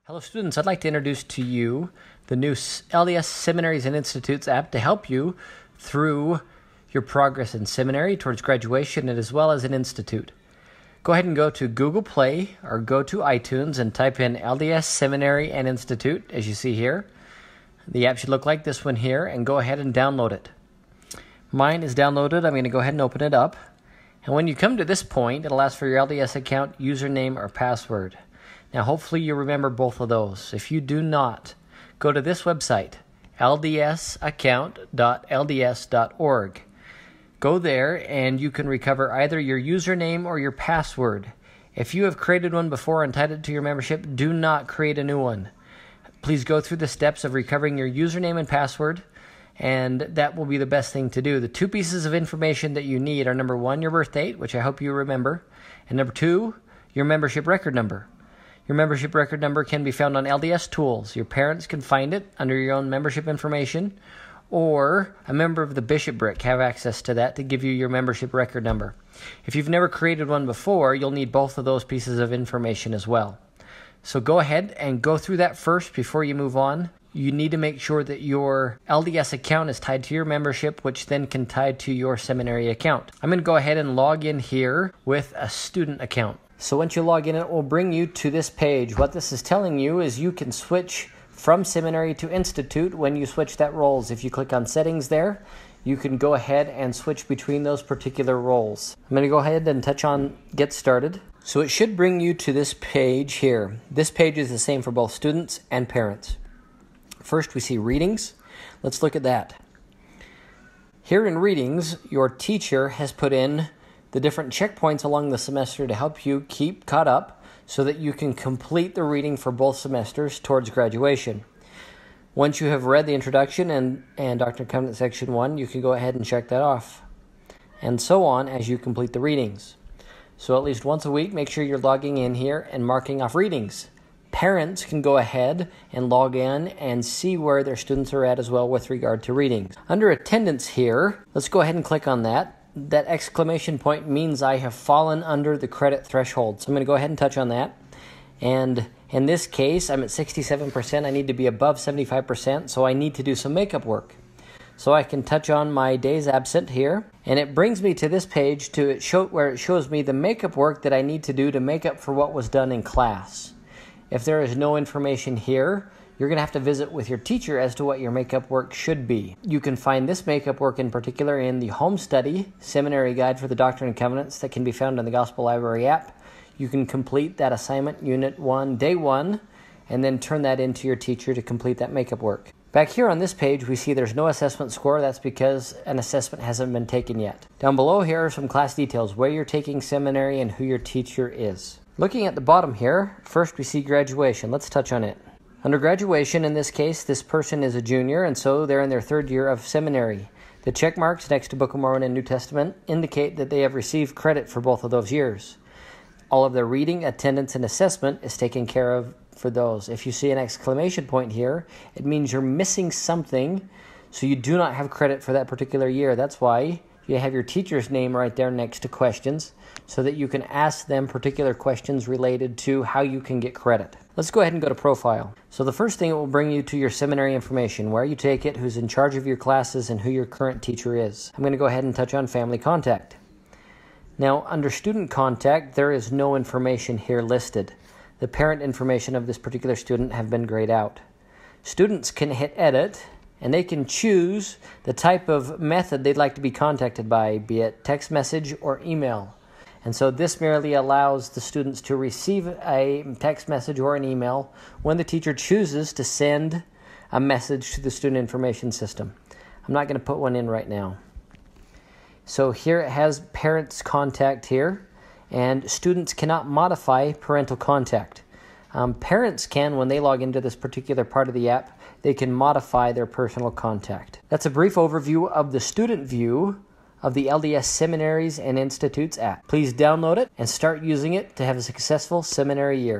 Hello students, I'd like to introduce to you the new LDS Seminaries and Institutes app to help you through your progress in seminary towards graduation and as well as an institute. Go ahead and go to Google Play or go to iTunes and type in LDS Seminary and Institute as you see here. The app should look like this one here and go ahead and download it. Mine is downloaded. I'm going to go ahead and open it up. And when you come to this point, it'll ask for your LDS account, username, or password. Now, hopefully you remember both of those. If you do not, go to this website, ldsaccount.lds.org. Go there and you can recover either your username or your password. If you have created one before and tied it to your membership, do not create a new one. Please go through the steps of recovering your username and password, and that will be the best thing to do. The two pieces of information that you need are number one, your birth date, which I hope you remember, and number two, your membership record number. Your membership record number can be found on LDS Tools. Your parents can find it under your own membership information, or a member of the bishopric have access to that to give you your membership record number. If you've never created one before, you'll need both of those pieces of information as well. So go ahead and go through that first before you move on. You need to make sure that your LDS account is tied to your membership, which then can tie to your seminary account. I'm going to go ahead and log in here with a student account. So once you log in, it will bring you to this page. What this is telling you is you can switch from seminary to institute when you switch that roles. If you click on settings there, you can go ahead and switch between those particular roles. I'm going to go ahead and touch on Get Started. So it should bring you to this page here. This page is the same for both students and parents. First, we see readings. Let's look at that. Here in readings, your teacher has put in the different checkpoints along the semester to help you keep caught up so that you can complete the reading for both semesters towards graduation. Once you have read the introduction and Doctrine and Covenants Section 1, you can go ahead and check that off. And so on as you complete the readings. So at least once a week, make sure you're logging in here and marking off readings. Parents can go ahead and log in and see where their students are at as well with regard to readings. Under attendance here, let's go ahead and click on that. That exclamation point means I have fallen under the credit threshold. So I'm going to go ahead and touch on that. And in this case, I'm at 67%. I need to be above 75%, so I need to do some makeup work. So I can touch on my days absent here, and it brings me to this page where it shows me the makeup work that I need to do to make up for what was done in class. If there is no information here, you're going to have to visit with your teacher as to what your makeup work should be. You can find this makeup work in particular in the Home Study Seminary Guide for the Doctrine and Covenants that can be found in the Gospel Library app. You can complete that assignment, Unit 1, Day 1, and then turn that into your teacher to complete that makeup work. Back here on this page, we see there's no assessment score. That's because an assessment hasn't been taken yet. Down below here are some class details, where you're taking seminary and who your teacher is. Looking at the bottom here, first we see graduation. Let's touch on it. Under graduation, in this case, this person is a junior, and so they're in their third year of seminary. The check marks next to Book of Mormon and New Testament indicate that they have received credit for both of those years. All of their reading, attendance, and assessment is taken care of for those. If you see an exclamation point here, it means you're missing something, so you do not have credit for that particular year. That's why you have your teacher's name right there next to questions, so that you can ask them particular questions related to how you can get credit. Let's go ahead and go to Profile. So the first thing, it will bring you to your seminary information, where you take it, who's in charge of your classes, and who your current teacher is. I'm going to go ahead and touch on Family Contact. Now, under Student Contact, there is no information here listed. The parent information of this particular student have been grayed out. Students can hit Edit, and they can choose the type of method they'd like to be contacted by, be it text message or email. And so this merely allows the students to receive a text message or an email when the teacher chooses to send a message to the student information system. I'm not going to put one in right now. So here it has parents contact here, and students cannot modify parental contact. Parents can, when they log into this particular part of the app, they can modify their personal contact. That's a brief overview of the student view of the LDS Seminaries and Institutes app. Please download it and start using it to have a successful seminary year.